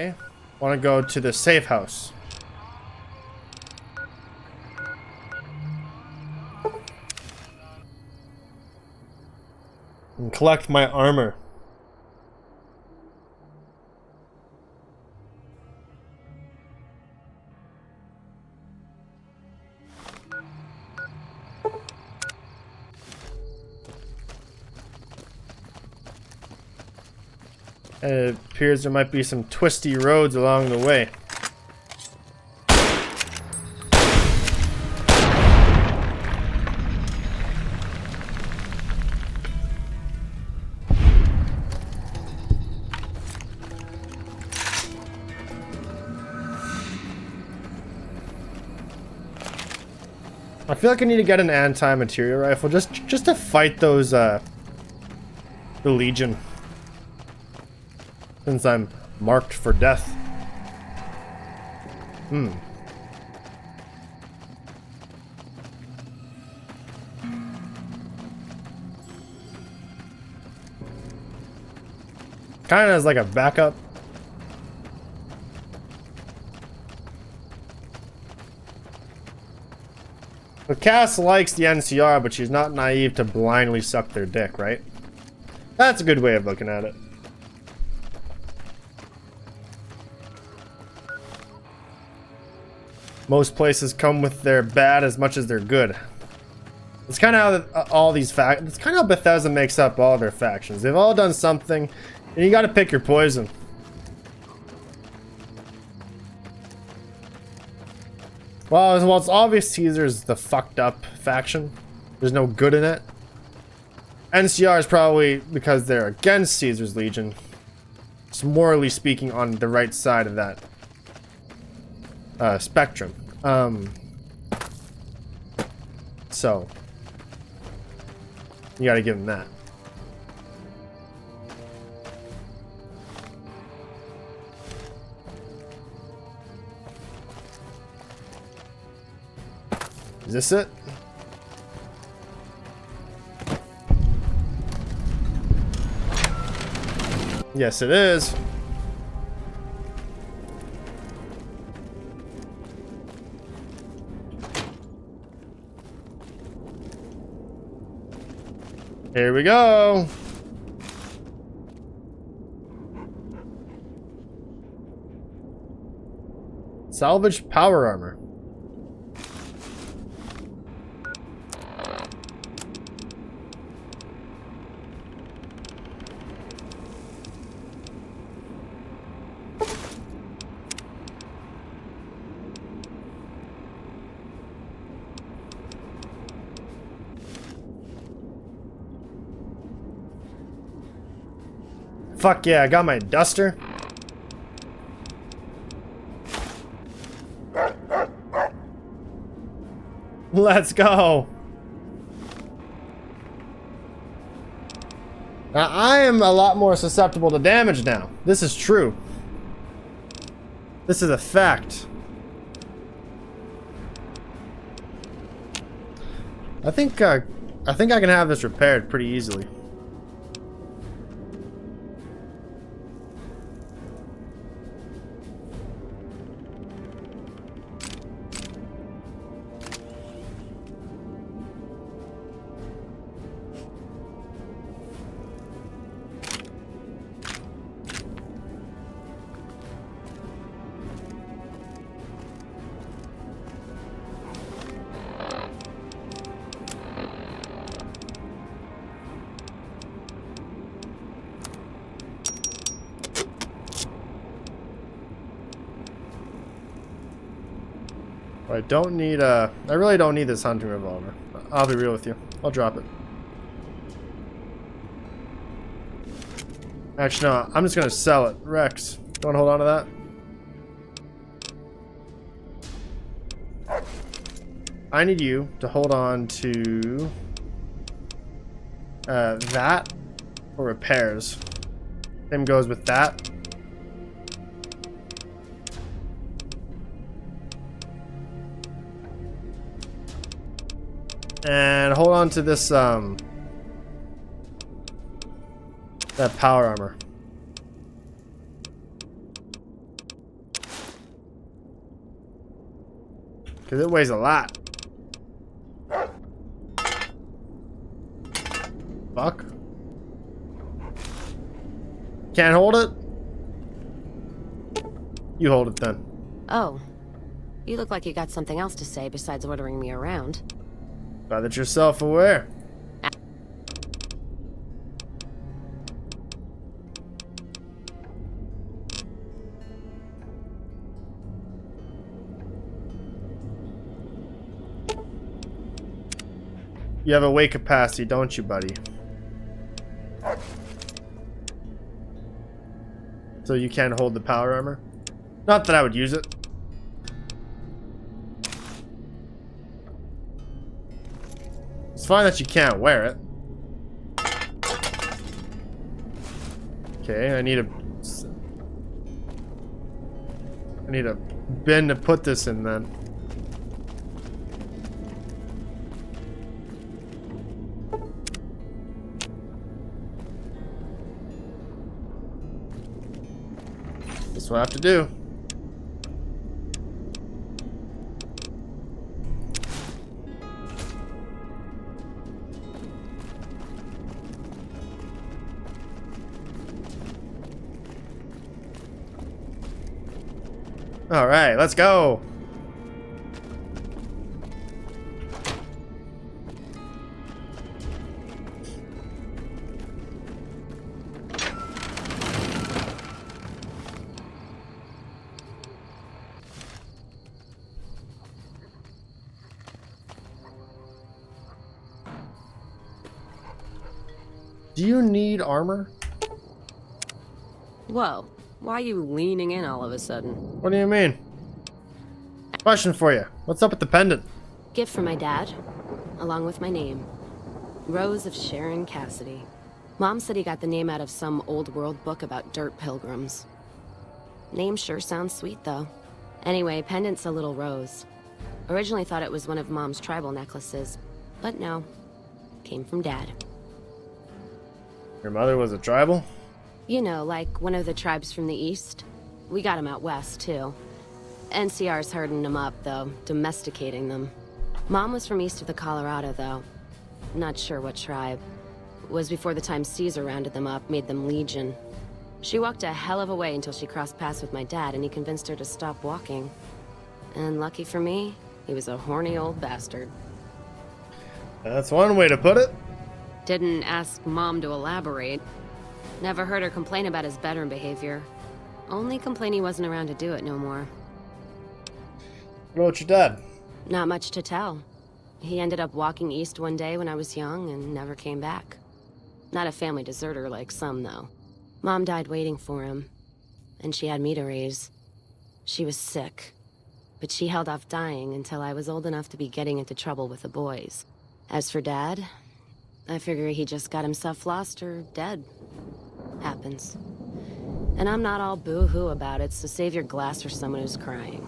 I want to go to the safe house. And collect my armor. It appears there might be some twisty roads along the way. I feel like I need to get an anti-materia rifle just to fight those the Legion. Since I'm marked for death. Kind of as like a backup. The Cass likes the NCR, but she's not naive to blindly suck their dick, right? That's a good way of looking at it. Most places come with their bad as much as their good. It's kind of how all these it's kind of how Bethesda makes up all their factions. They've all done something, and you got to pick your poison. Well, it's obvious Caesar's the fucked up faction. There's no good in it. NCR is probably because they're against Caesar's Legion. It's morally speaking on the right side of that spectrum. So you gotta give him that. Is this it? Yes, it is. Here we go. Salvage power armor. Fuck yeah, I got my duster. Let's go. Now, I am a lot more susceptible to damage now. This is true. This is a fact. I think I can have this repaired pretty easily. I don't need I really don't need this hunting revolver. I'll be real with you. I'll drop it. Actually, no. I'm just gonna sell it. Rex, you wanna hold on to that? I need you to hold on to that for repairs. Same goes with that. And hold on to this, that power armor. Because it weighs a lot. Fuck. Can't hold it? You hold it then. Oh. You look like you got something else to say besides ordering me around. Glad that you're self-aware. You have a weight capacity, don't you, buddy? So you can't hold the power armor? Not that I would use it. It's fine that you can't wear it. Okay, I need a bin to put this in then. That's what I have to do. All right, let's go. Do you need armor? Whoa. Why are you leaning in all of a sudden? What do you mean? Question for you. What's up with the pendant? Gift from my dad, along with my name. Rose of Sharon Cassidy. Mom said he got the name out of some old world book about dirt pilgrims. Name sure sounds sweet, though. Anyway, pendant's a little rose. Originally thought it was one of Mom's tribal necklaces, but no. Came from Dad. Your mother was a tribal? You know, like one of the tribes from the east. We got them out west, too. NCR's herding them up, though, domesticating them. Mom was from east of the Colorado, though. Not sure what tribe. It was before the time Caesar rounded them up, made them legion. She walked a hell of a way until she crossed paths with my dad, and he convinced her to stop walking. And lucky for me, he was a horny old bastard. That's one way to put it. Didn't ask Mom to elaborate. Never heard her complain about his bedroom behavior. Only complain he wasn't around to do it no more. What about your dad? Not much to tell. He ended up walking east one day when I was young and never came back. Not a family deserter like some, though. Mom died waiting for him, and she had me to raise. She was sick, but she held off dying until I was old enough to be getting into trouble with the boys. As for Dad, I figure he just got himself lost or dead. Happens. And I'm not all boo-hoo about it, so save your glass for someone who's crying.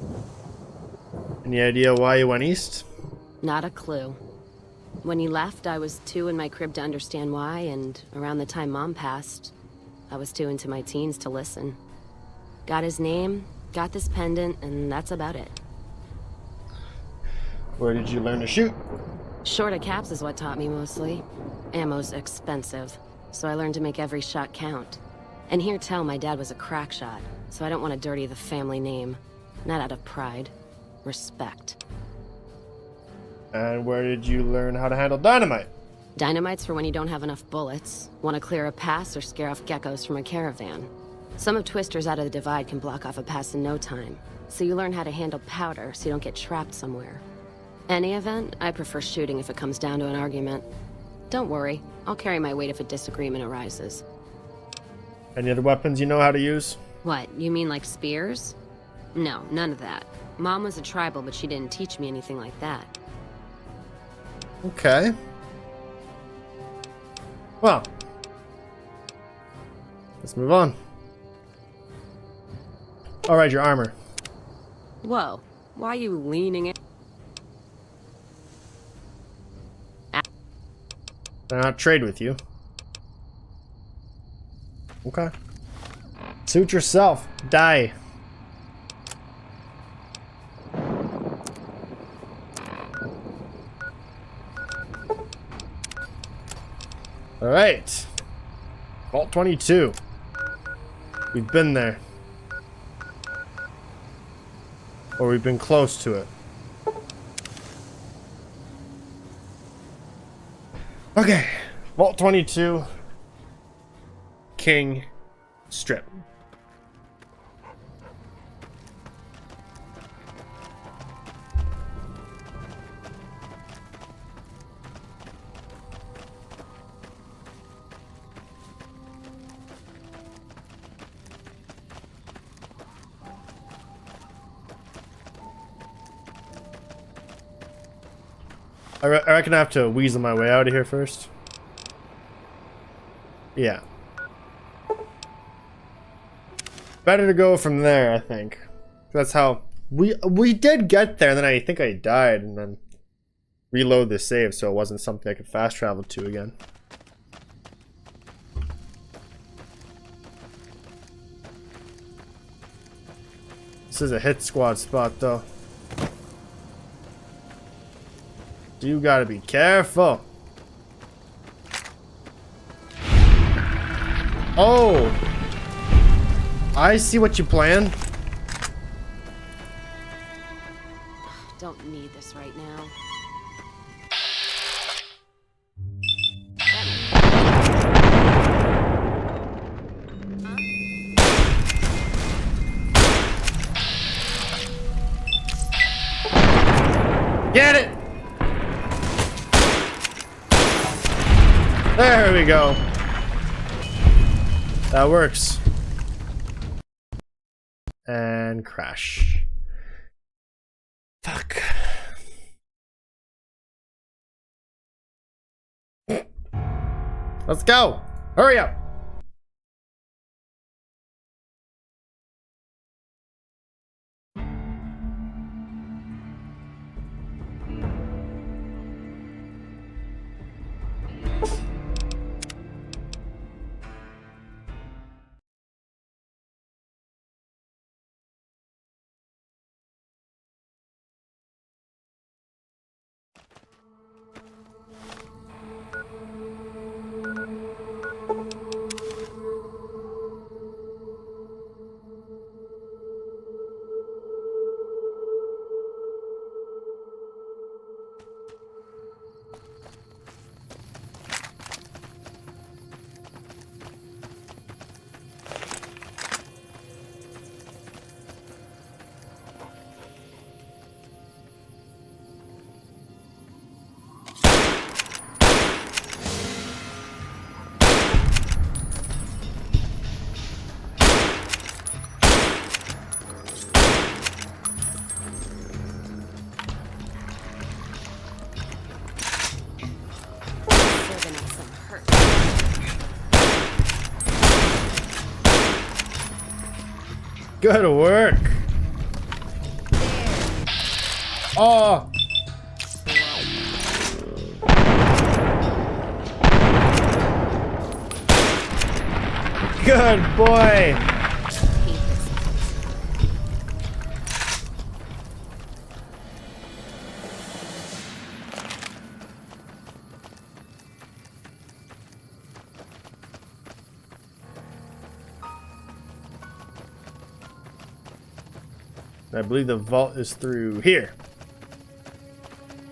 Any idea why you went east? Not a clue. When he left, I was too in my crib to understand why, and around the time Mom passed, I was too into my teens to listen. Got his name, got this pendant, and that's about it. Where did you learn to shoot? Short of caps is what taught me mostly. Ammo's expensive, so I learned to make every shot count. And hear tell my dad was a crack shot, so I don't want to dirty the family name. Not out of pride. Respect. And where did you learn how to handle dynamite? Dynamite's for when you don't have enough bullets, want to clear a pass or scare off geckos from a caravan. Some of Twister's out of the divide can block off a pass in no time, so you learn how to handle powder so you don't get trapped somewhere. Any event, I prefer shooting if it comes down to an argument. Don't worry, I'll carry my weight if a disagreement arises. Any other weapons you know how to use? What, you mean like spears? No, none of that. Mom was a tribal, but she didn't teach me anything like that. Okay. Well, let's move on. Alright, your armor. Whoa, why are you leaning in? I'll not trade with you. Okay. Suit yourself. Die. Alright. Vault 22. We've been there. Or we've been close to it. Okay. Vault 22. King Strip. I reckon I have to weasel my way out of here first. Yeah. Better to go from there, I think. That's how we did get there, and then I think I died, and then reload the save, so it wasn't something I could fast travel to again. This is a hit squad spot, though. You gotta be careful. Oh! I see what you planned. Don't need this right now. Get it! There we go. That works. And crash. Fuck. Let's go. Hurry up. Good work. Oh. Good boy. I believe the vault is through here.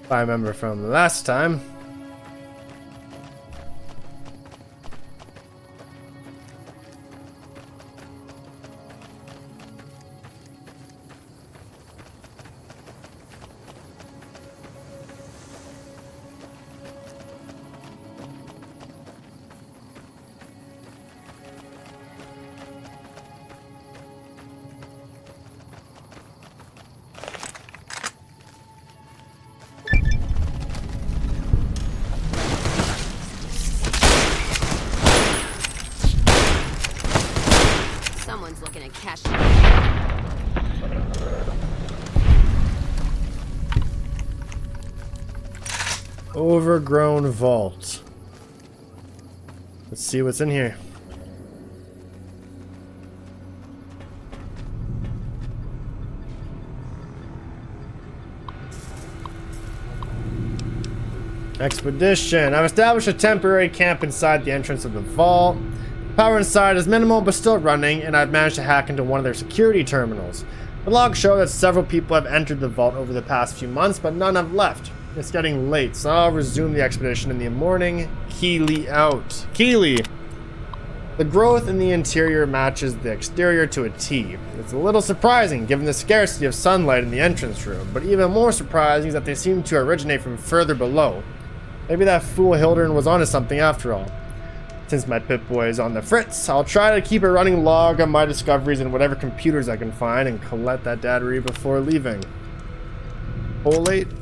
If I remember from the last time. Someone's looking at cash. Overgrown vault. Let's see what's in here. Expedition. I've established a temporary camp inside the entrance of the vault. Power inside is minimal but still running, and I've managed to hack into one of their security terminals. The logs show that several people have entered the vault over the past few months, but none have left. It's getting late, so I'll resume the expedition in the morning. Keely out. Keely! The growth in the interior matches the exterior to a T. It's a little surprising given the scarcity of sunlight in the entrance room, but even more surprising is that they seem to originate from further below. Maybe that fool Hildern was onto something after all. Since my Pip-Boy is on the fritz, I'll try to keep a running log of my discoveries in whatever computers I can find and collect that data before leaving. Folate?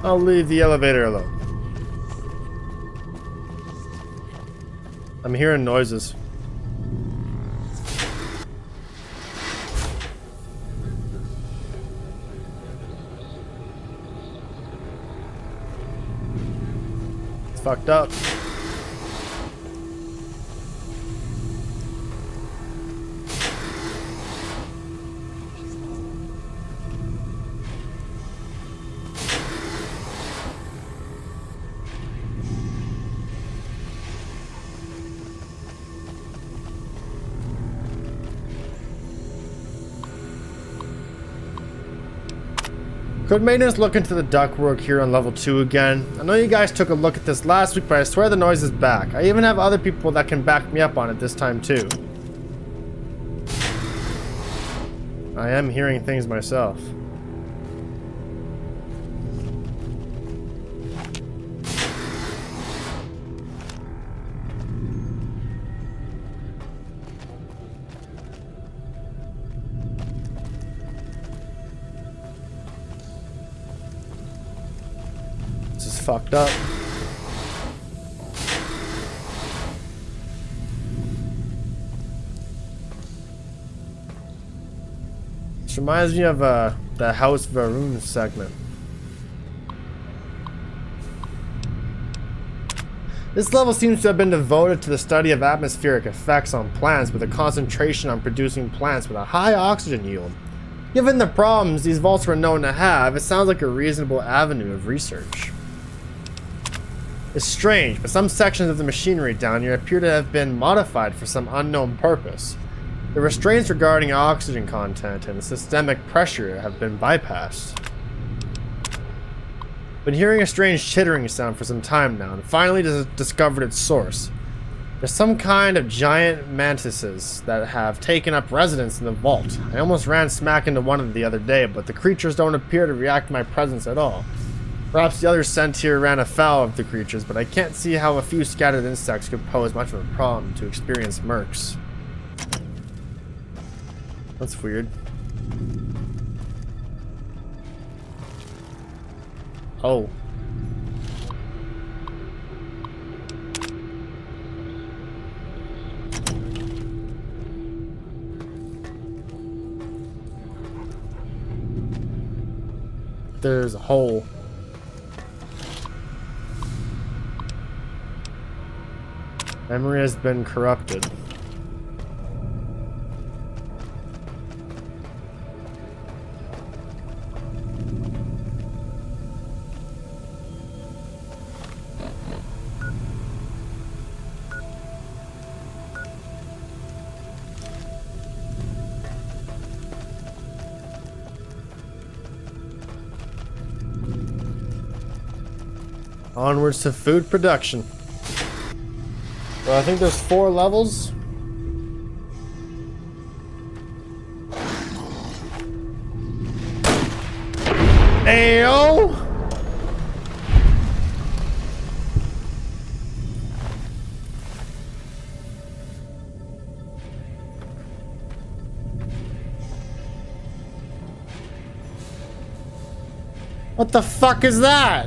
I'll leave the elevator alone. I'm hearing noises. It's fucked up. Could maintenance look into the ductwork here on level 2 again? I know you guys took a look at this last week, but I swear the noise is back. I even have other people that can back me up on it this time too. I am hearing things myself. Fucked up. This reminds me of the House Varun segment. This level seems to have been devoted to the study of atmospheric effects on plants with a concentration on producing plants with a high oxygen yield. Given the problems these vaults were known to have, it sounds like a reasonable avenue of research. It's strange, but some sections of the machinery down here appear to have been modified for some unknown purpose. The restraints regarding oxygen content and systemic pressure have been bypassed. Been hearing a strange chittering sound for some time now, and finally discovered its source. There's some kind of giant mantises that have taken up residence in the vault. I almost ran smack into one of them the other day, but the creatures don't appear to react to my presence at all. Perhaps the others sent here ran afoul of the creatures, but I can't see how a few scattered insects could pose much of a problem to experienced mercs. That's weird. Oh. There's a hole. Memory has been corrupted. Onwards to food production. Well, I think there's 4 levels. Ayo! What the fuck is that?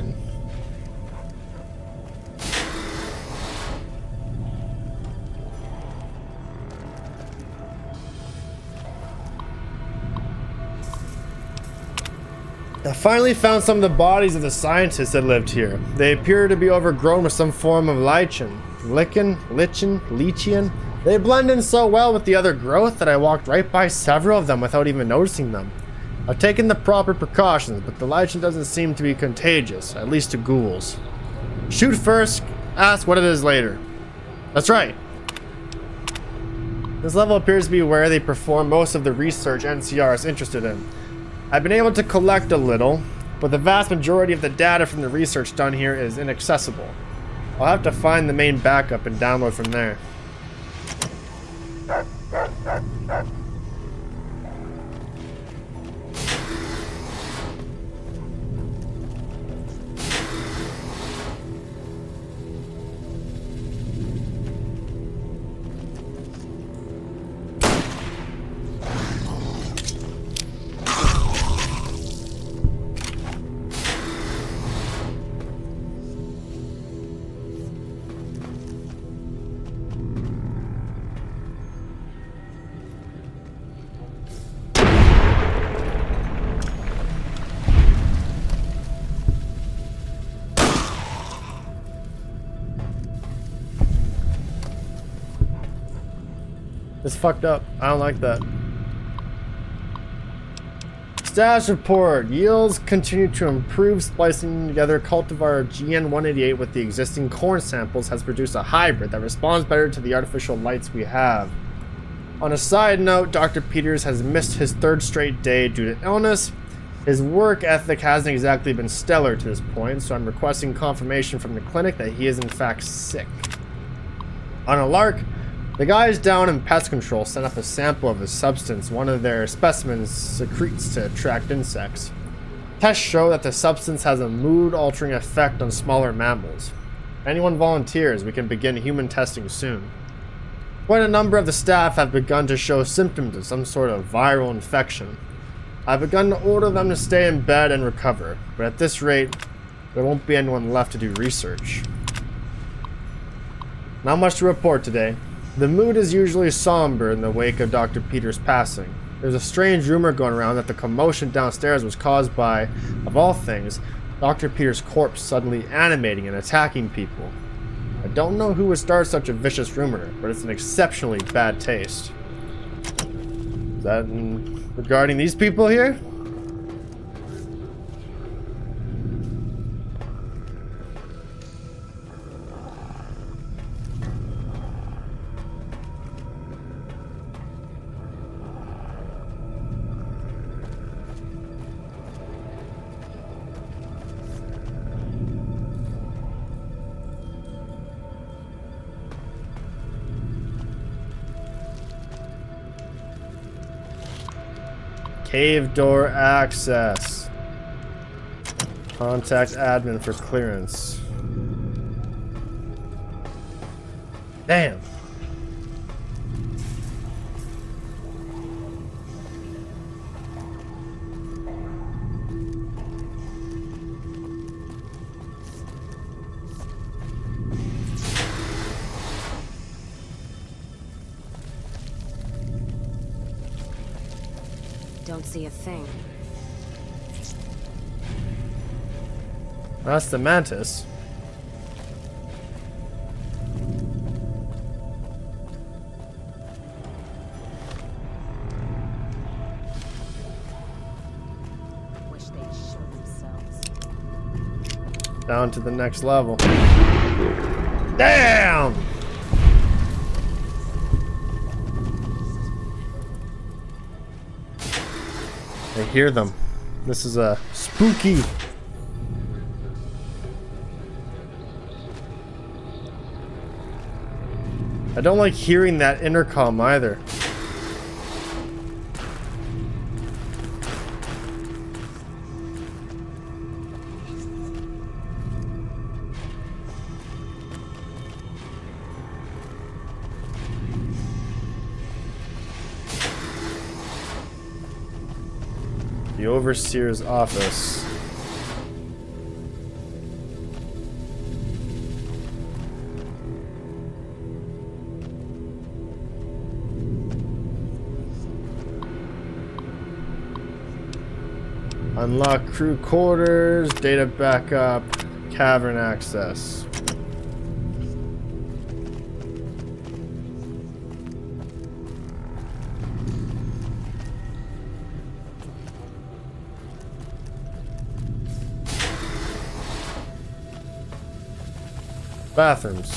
I finally found some of the bodies of the scientists that lived here. They appear to be overgrown with some form of lichen. Lechian. They blend in so well with the other growth that I walked right by several of them without even noticing them. I've taken the proper precautions, but the lichen doesn't seem to be contagious, at least to ghouls. Shoot first, ask what it is later. That's right. This level appears to be where they perform most of the research NCR is interested in. I've been able to collect a little, but the vast majority of the data from the research done here is inaccessible. I'll have to find the main backup and download from there. It's fucked up. I don't like that. Status report. Yields continue to improve. Splicing together cultivar GN188 with the existing corn samples has produced a hybrid that responds better to the artificial lights we have. On a side note, Dr. Peters has missed his third straight day due to illness. His work ethic hasn't exactly been stellar to this point, so I'm requesting confirmation from the clinic that he is in fact sick. On a lark, the guys down in pest control sent up a sample of a substance one of their specimens secretes to attract insects. Tests show that the substance has a mood-altering effect on smaller mammals. If anyone volunteers, we can begin human testing soon. Quite a number of the staff have begun to show symptoms of some sort of viral infection. I've begun to order them to stay in bed and recover, but at this rate, there won't be anyone left to do research. Not much to report today. The mood is usually somber in the wake of Dr. Peters' passing. There's a strange rumor going around that the commotion downstairs was caused by, of all things, Dr. Peters' corpse suddenly animating and attacking people. I don't know who would start such a vicious rumor, but it's an exceptionally bad taste. Is that regarding these people here? Cave door access. Contact admin for clearance. Damn. Don't see a thing. That's the mantis. Wish they'd show themselves. Down to the next level. Damn! I hear them. This is a spooky. I don't like hearing that intercom either. The overseer's office. Unlock crew quarters, data backup, cavern access. Bathrooms.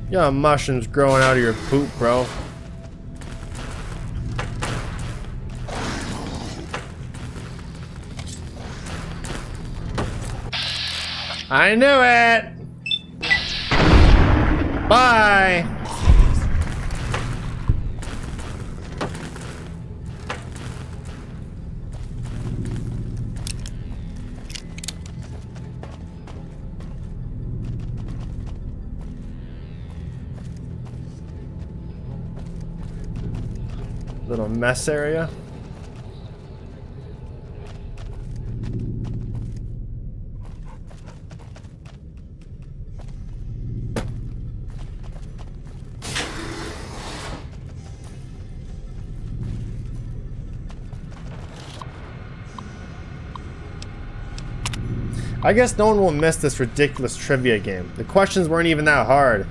You got mushrooms growing out of your poop, bro. I knew it! Bye! Little mess area. I guess no one will miss this ridiculous trivia game. The questions weren't even that hard.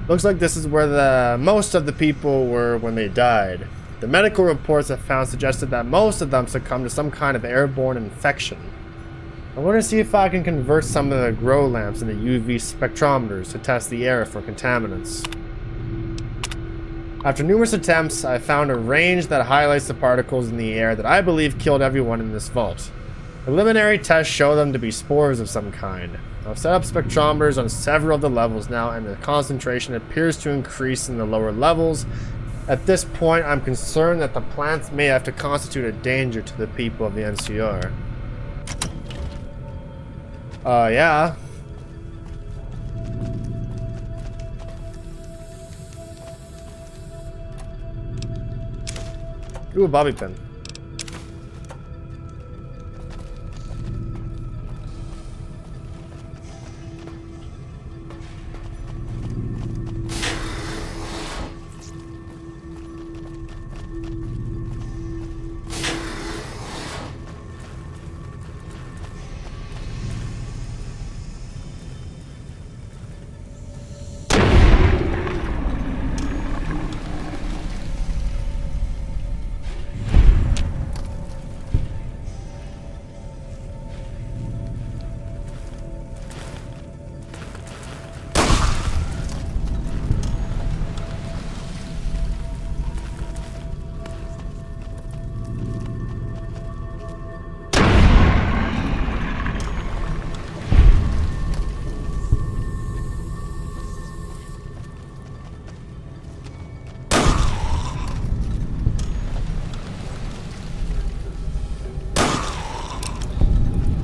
Looks like this is where most of the people were when they died. The medical reports I found suggested that most of them succumbed to some kind of airborne infection. I want to see if I can convert some of the grow lamps into UV spectrometers to test the air for contaminants. After numerous attempts, I found a range that highlights the particles in the air that I believe killed everyone in this vault. Preliminary tests show them to be spores of some kind. I've set up spectrometers on several of the levels now, and the concentration appears to increase in the lower levels. At this point, I'm concerned that the plants may have to constitute a danger to the people of the NCR. Yeah. Ooh, a bobby pin.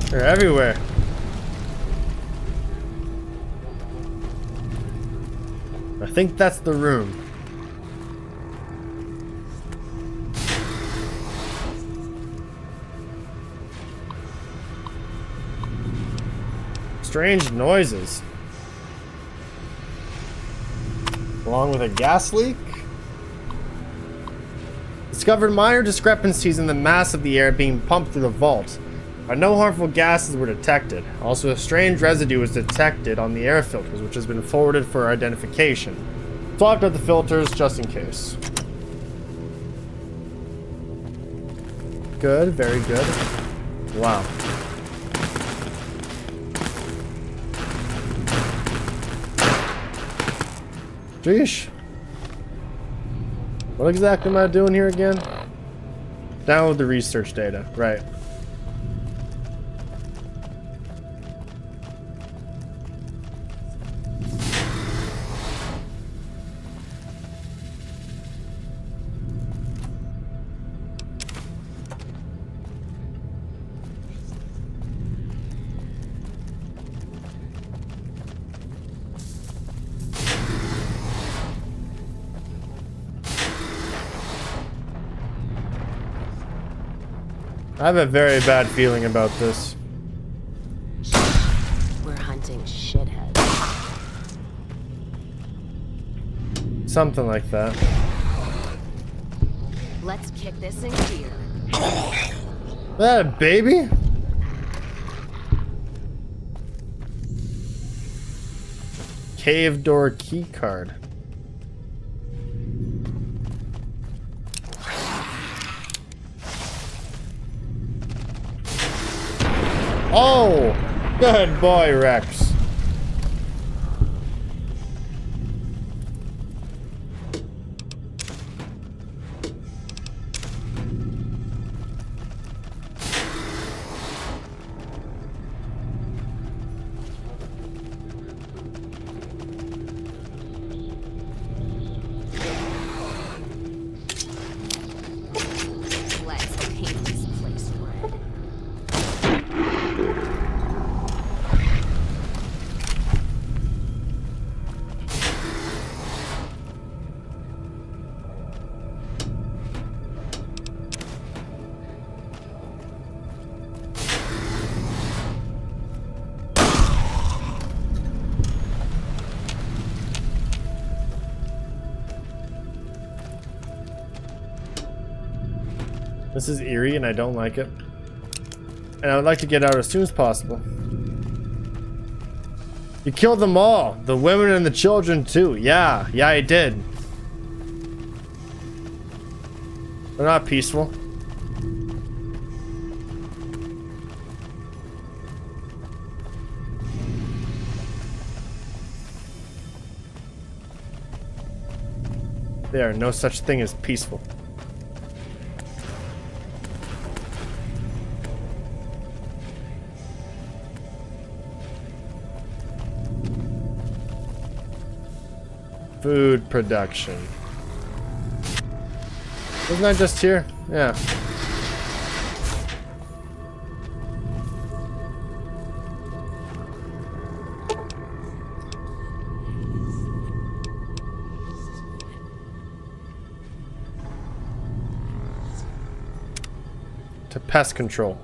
They're everywhere. I think that's the room. Strange noises. Along with a gas leak? Discovered minor discrepancies in the mass of the air being pumped through the vault. But no harmful gases were detected. Also, a strange residue was detected on the air filters, which has been forwarded for identification. Swapped out the filters just in case. Good, very good. Wow. Sheesh. What exactly am I doing here again? Download the research data, right. I have a very bad feeling about this. We're hunting shitheads. Something like that. Let's kick this in gear. Is that a baby? Cave door key card. Oh, good boy, Rex. Let's paint this place red. This is eerie and I don't like it. And I would like to get out as soon as possible. You killed them all. The women and the children too. Yeah, I did. They're not peaceful. There are no such thing as peaceful. Food production. Wasn't that just here? Yeah. To pest control.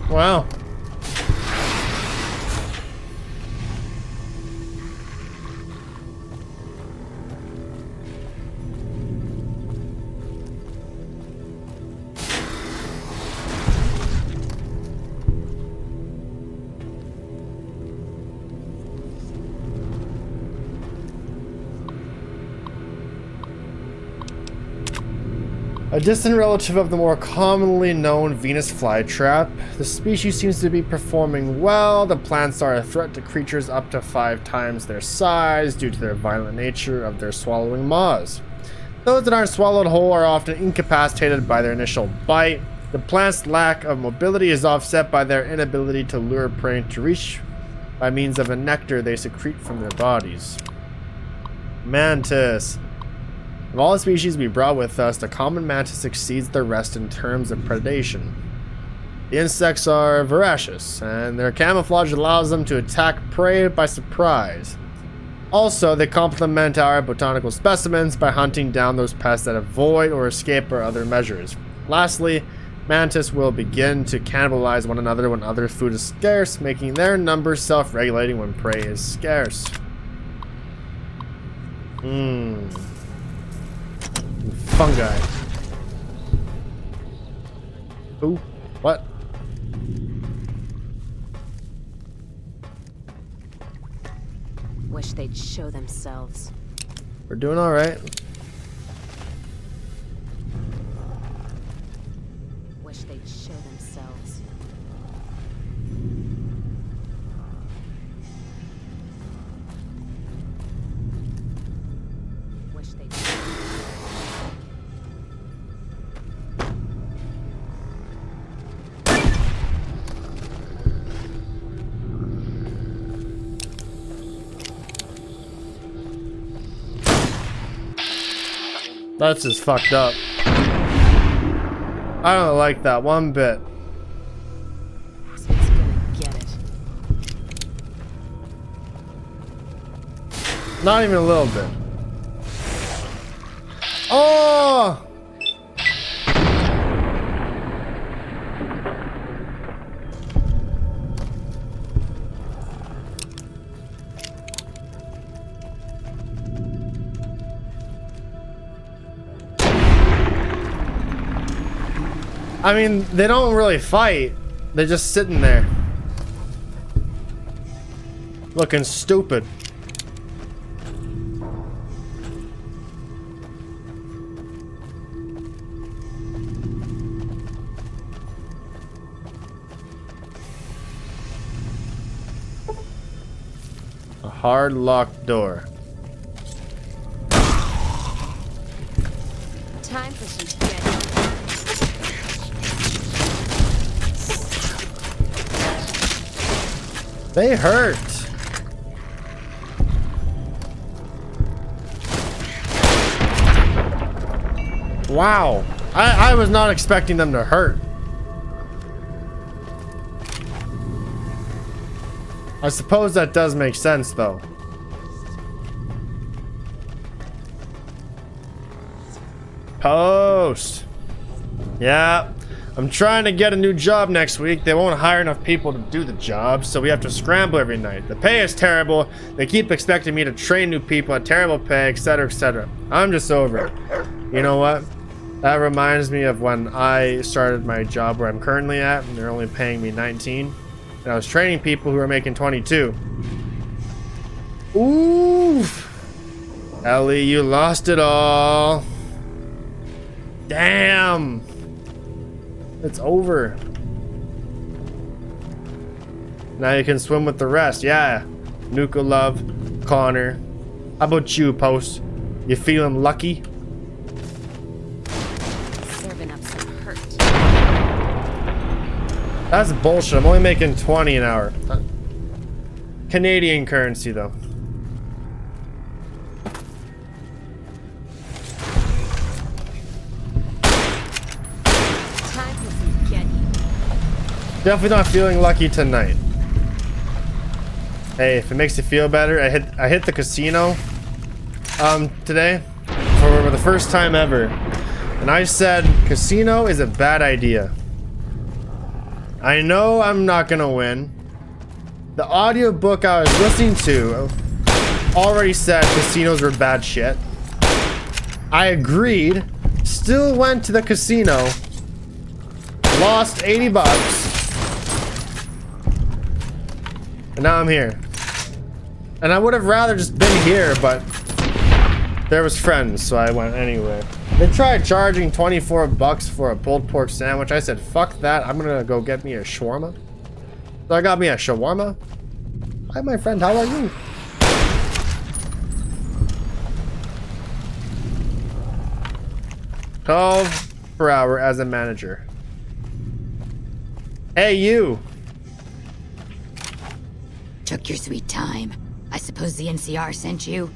Wow. A distant relative of the more commonly known Venus flytrap, the species seems to be performing well. The plants are a threat to creatures up to 5 times their size due to their violent nature of their swallowing maws. Those that aren't swallowed whole are often incapacitated by their initial bite. The plant's lack of mobility is offset by their inability to lure prey to reach by means of a nectar they secrete from their bodies. Mantis. Of all the species we brought with us, the common mantis exceeds the rest in terms of predation. The insects are voracious, and their camouflage allows them to attack prey by surprise. Also, they complement our botanical specimens by hunting down those pests that avoid or escape our other measures. Lastly, mantis will begin to cannibalize one another when other food is scarce, making their numbers self-regulating when prey is scarce. Fungi. Ooh, what? Wish they'd show themselves. We're doing all right. Wish they'd show themselves. Wish they'd. That's just fucked up. I don't like that one bit. So it's gonna get it. Not even a little bit. Oh! I mean, they don't really fight. They're just sitting there. Looking stupid. A hard locked door. Time for some spaghetti. They hurt. Wow. I was not expecting them to hurt. I suppose that does make sense, though. Post. Yeah. I'm trying to get a new job next week. They won't hire enough people to do the job, so we have to scramble every night. The pay is terrible. They keep expecting me to train new people at terrible pay, etc., etc. I'm just over it. You know what? That reminds me of when I started my job where I'm currently at, and they're only paying me 19. And I was training people who were making 22. Ooh! Ellie, you lost it all. Damn! It's over. Now you can swim with the rest. Yeah. Nuka love, Connor. How about you, Post? You feeling lucky? Serving up some hurt. That's bullshit. I'm only making 20 an hour. Canadian currency, though. Definitely not feeling lucky tonight. Hey, if it makes you feel better, I hit the casino today for the first time ever, and I said casino is a bad idea. I know I'm not gonna win. The audiobook I was listening to already said casinos were bad shit. I agreed, still went to the casino, lost 80 bucks. And now I'm here. And I would have rather just been here, but there was friends, so I went anyway. They tried charging 24 bucks for a pulled pork sandwich. I said, fuck that. I'm gonna go get me a shawarma. So I got me a shawarma. Hi, my friend. How are you? $12 per hour as a manager. Hey, you. Took your sweet time. I suppose the NCR sent you?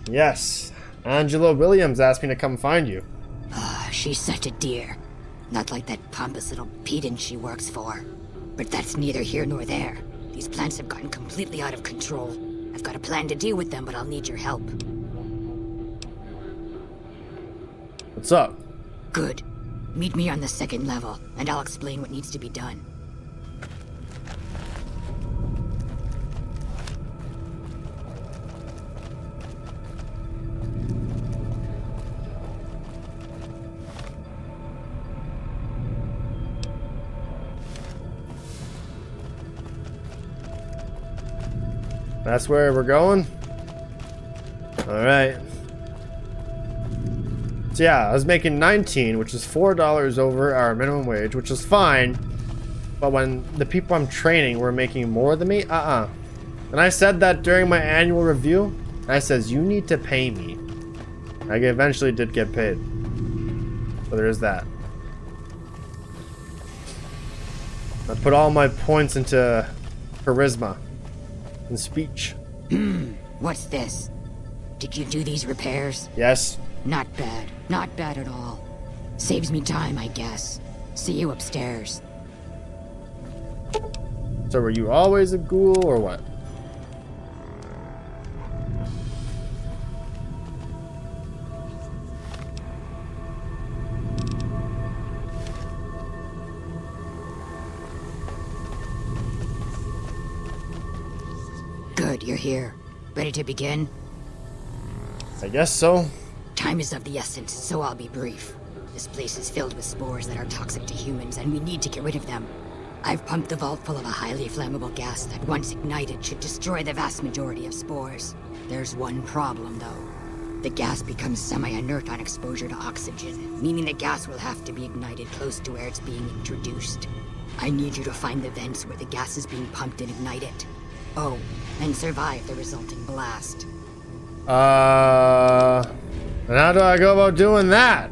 Yes. Angela Williams asked me to come find you. She's such a dear. Not like that pompous little pedant she works for. But that's neither here nor there. These plants have gotten completely out of control. I've got a plan to deal with them, but I'll need your help. What's up? Good. Meet me on the second level, and I'll explain what needs to be done. That's where we're going? Alright. So yeah, I was making 19, which is $4 over our minimum wage, which is fine. But when the people I'm training were making more than me, And I said that during my annual review. I says, you need to pay me. I eventually did get paid. So there's that. I put all my points into charisma and speech. What's this? Did you do these repairs? Yes. Not bad. Not bad at all. Saves me time, I guess. See you upstairs. So So were you always a ghoul or what? Good, you're here. Ready to begin? I guess so. Time is of the essence, so I'll be brief. This place is filled with spores that are toxic to humans, and we need to get rid of them. I've pumped the vault full of a highly flammable gas that, once ignited, should destroy the vast majority of spores. There's one problem, though. The gas becomes semi-inert on exposure to oxygen, meaning the gas will have to be ignited close to where it's being introduced. I need you to find the vents where the gas is being pumped and ignite it. Oh, and survive the resulting blast. And how do I go about doing that?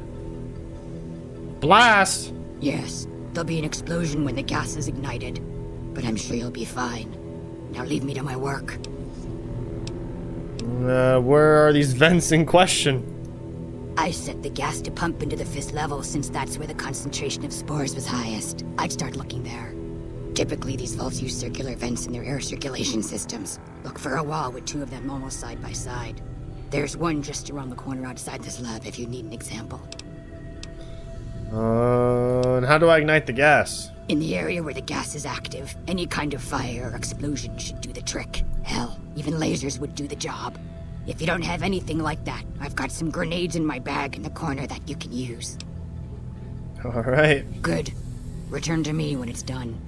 Blast? Yes, there'll be an explosion when the gas is ignited, but I'm sure you'll be fine. Now leave me to my work. Where are these vents in question? I set the gas to pump into the 5th level since that's where the concentration of spores was highest. I'd start looking there. Typically, these vaults use circular vents in their air circulation systems. Look for a wall with 2 of them almost side by side. There's one just around the corner outside this lab if you need an example. And how do I ignite the gas? In the area where the gas is active, any kind of fire or explosion should do the trick. Hell, even lasers would do the job. If you don't have anything like that, I've got some grenades in my bag in the corner that you can use. Alright. Good. Return to me when it's done.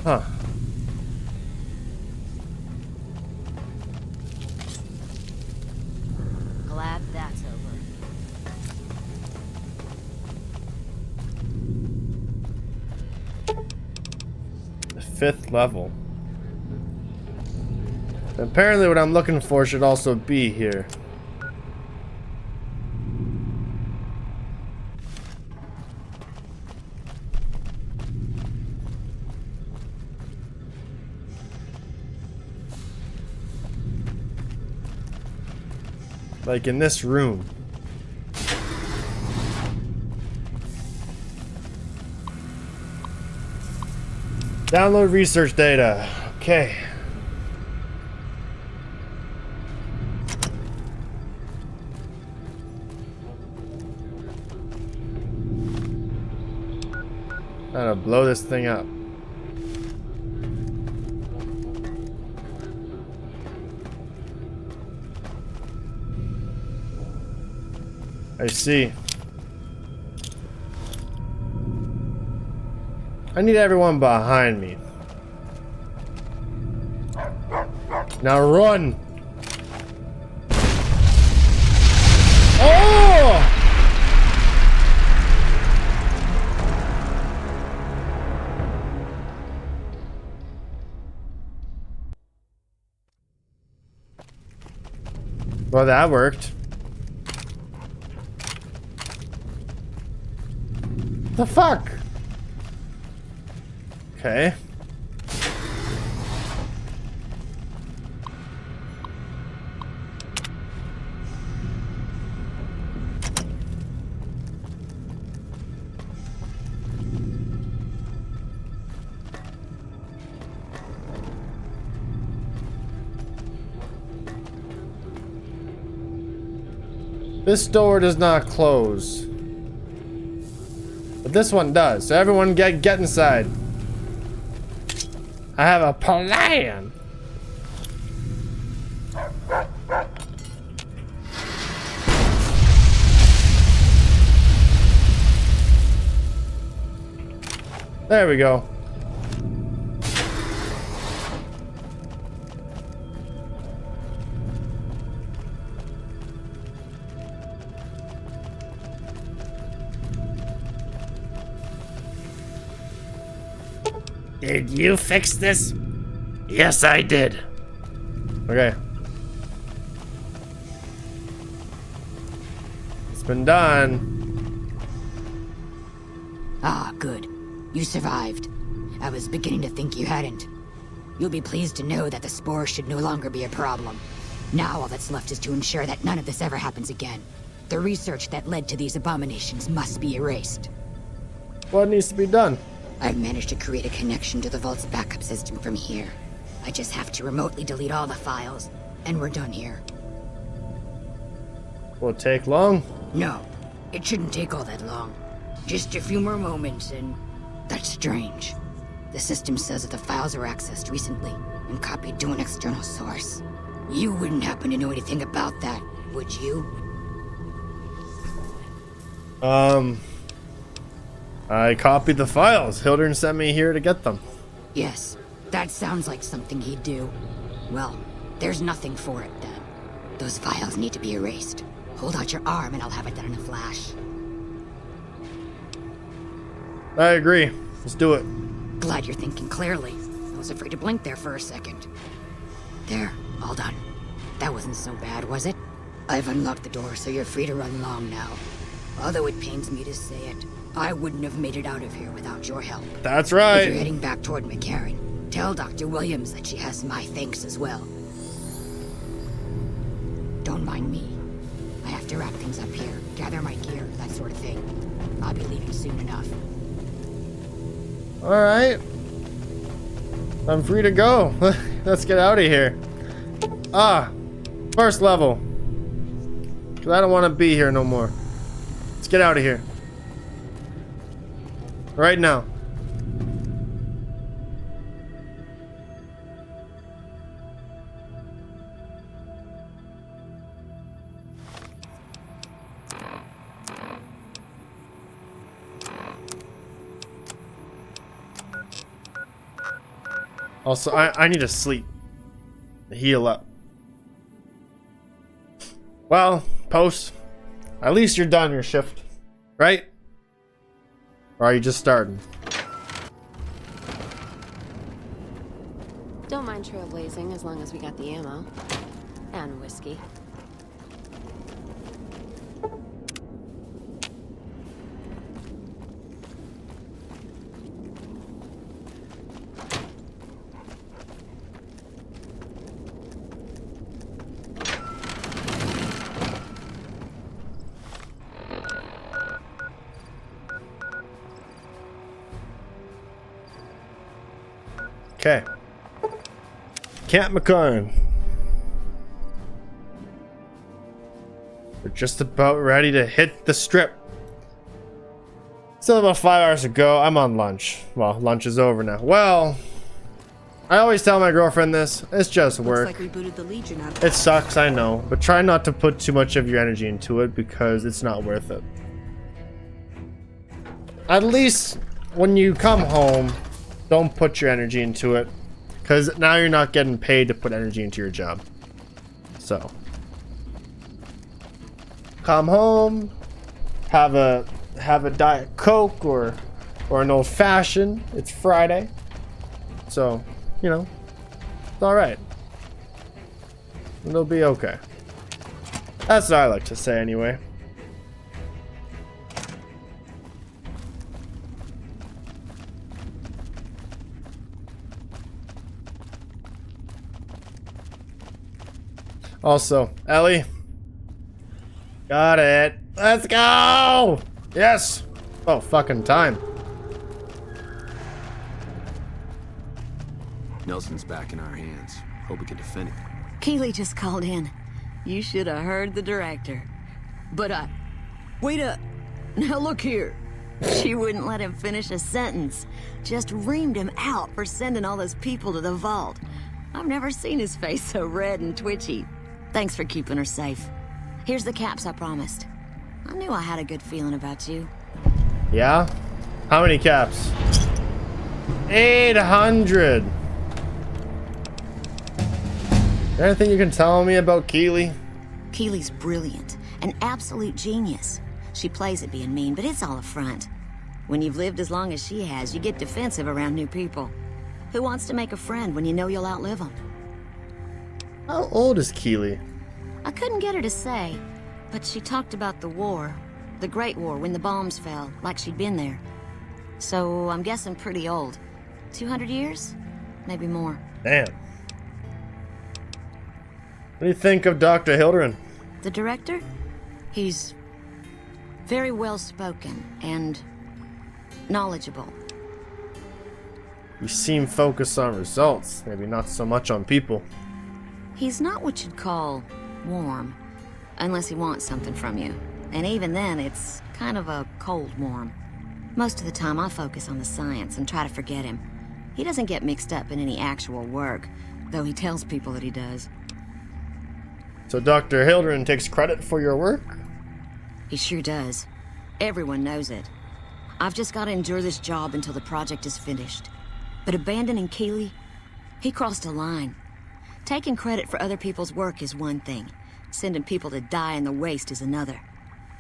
Huh. Glad that's over. The 5th level. Apparently what I'm looking for should also be here. Like in this room. Download research data. Okay. Gotta blow this thing up. I see. I need everyone behind me. Now run! Oh! Well, that worked. The fuck? Okay. This door does not close. But this one does. So everyone get inside. I have a plan. There we go. Did you fix this? Yes, I did. Okay. It's been done. Ah, good. You survived. I was beginning to think you hadn't. You'll be pleased to know that the spores should no longer be a problem. Now all that's left is to ensure that none of this ever happens again. The research that led to these abominations must be erased. What needs to be done? I've managed to create a connection to the Vault's backup system from here. I just have to remotely delete all the files, and we're done here. Will it take long? No, it shouldn't take all that long. Just a few more moments, and that's strange. The system says that the files were accessed recently and copied to an external source. You wouldn't happen to know anything about that, would you? I copied the files. Hildern sent me here to get them. Yes, that sounds like something he'd do. Well, there's nothing for it then. Those files need to be erased. Hold out your arm and I'll have it done in a flash. I agree. Let's do it. Glad you're thinking clearly. I was afraid to blink there for a second. There, all done. That wasn't so bad, was it? I've unlocked the door, so you're free to run long now. Although it pains me to say it, I wouldn't have made it out of here without your help. That's If you're right. heading back toward McCarran, tell Dr. Williams that she has my thanks as well. Don't mind me. I have to wrap things up here, gather my gear, that sort of thing. I'll be leaving soon enough. Alright. I'm free to go. Let's get out of here. First level. Because I don't want to be here no more. Let's get out of here. Right now. Also, I need to sleep. Heal up. Well, Post, at least you're done your shift, right? Or are you just starting? Don't mind trailblazing as long as we got the ammo. And whiskey. Okay. Camp McCarran. We're just about ready to hit the strip. Still about 5 hours to go. I'm on lunch. Well, lunch is over now. Well, I always tell my girlfriend this. It's just work. Looks like we booted the Legion out of It sucks, I know. But try not to put too much of your energy into it because it's not worth it. At least when you come home, don't put your energy into it. Because now you're not getting paid to put energy into your job. So. Come home. Have a Diet Coke or an old fashioned. It's Friday. So, you know, it's alright. It'll be okay. That's what I like to say anyway. Also, Ellie. Got it. Let's go! Yes! Oh, fucking time. Nelson's back in our hands. Hope we can defend it. Keeley just called in. You should have heard the director. But wait up. Now look here. She wouldn't let him finish a sentence. Just reamed him out for sending all those people to the vault. I've never seen his face so red and twitchy. Thanks for keeping her safe. Here's the caps I promised. I knew I had a good feeling about you. Yeah? How many caps? 800. Is there anything you can tell me about Keeley? Keeley's brilliant, an absolute genius. She plays at being mean, but it's all a front. When you've lived as long as she has, you get defensive around new people. Who wants to make a friend when you know you'll outlive them? How old is Keeley? I couldn't get her to say, but she talked about the war. The Great War, when the bombs fell, like she'd been there. So I'm guessing pretty old. 200 years? Maybe more. Damn. What do you think of Dr. Hildren? The director? He's Very well spoken and knowledgeable. You seem focused on results, maybe not so much on people. He's not what you'd call warm, unless he wants something from you. And even then, it's kind of a cold warm. Most of the time, I focus on the science and try to forget him. He doesn't get mixed up in any actual work, though he tells people that he does. So Dr. Hildren takes credit for your work? He sure does. Everyone knows it. I've just got to endure this job until the project is finished. But abandoning Keeley, he crossed a line. Taking credit for other people's work is one thing. Sending people to die in the waste is another.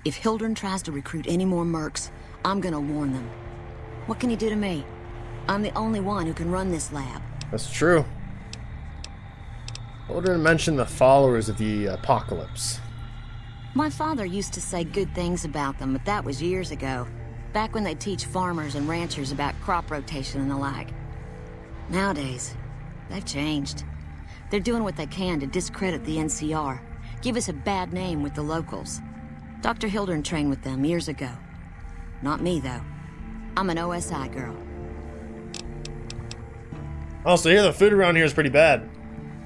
If Hildren tries to recruit any more mercs, I'm gonna warn them. What can he do to me? I'm the only one who can run this lab. That's true. Hildren mentioned the followers of the apocalypse. My father used to say good things about them, but that was years ago. Back when they teach farmers and ranchers about crop rotation and the like. Nowadays, they've changed. They're doing what they can to discredit the NCR, give us a bad name with the locals. Dr. Hildren trained with them years ago. Not me, though. I'm an OSI girl. Also, the food around here is pretty bad.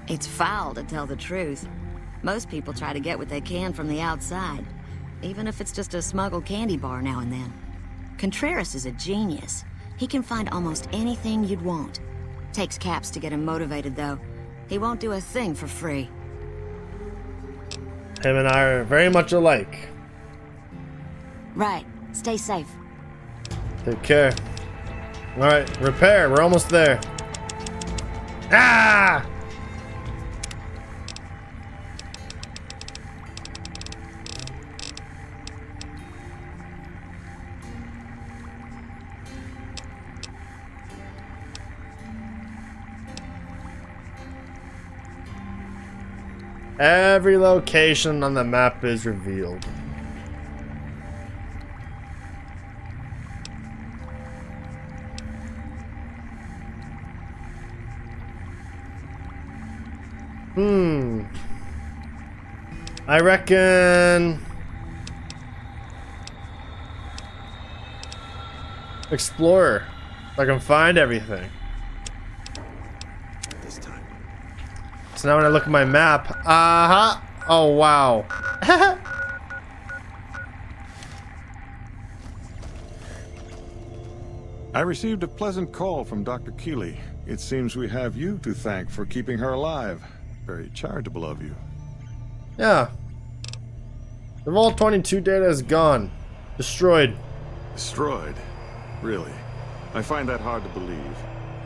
It's foul, to tell the truth. Most people try to get what they can from the outside, even if it's just a smuggled candy bar now and then. Contreras is a genius. He can find almost anything you'd want. Takes caps to get him motivated, though. He won't do a thing for free. Him and I are very much alike. Right. Stay safe. Take care. Alright, repair. We're almost there. Ah! Every location on the map is revealed. I reckon Explorer. If I can find everything. This time. So now when I look at my map, oh wow. I received a pleasant call from Dr. Keeley. It seems we have you to thank for keeping her alive. Very charitable of you. Yeah. The Vault 22 data is gone. Destroyed. Destroyed? Really? I find that hard to believe.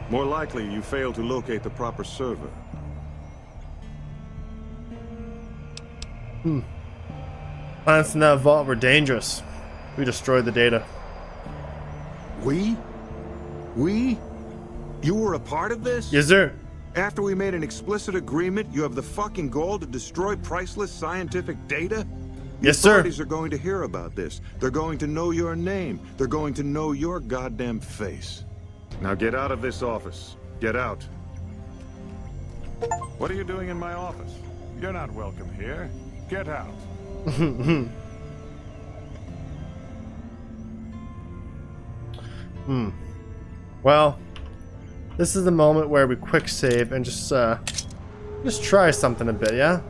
More likely, you failed to locate the proper server. Plants in that vault were dangerous. We destroyed the data. We? We? You were a part of this? Yes, sir. After we made an explicit agreement, you have the fucking gall to destroy priceless scientific data? Yes, sir. Authorities are going to hear about this. They're going to know your name. They're going to know your goddamn face. Now get out of this office. Get out. What are you doing in my office? You're not welcome here. Get out. Well, this is the moment where we quick save and just try something a bit, yeah?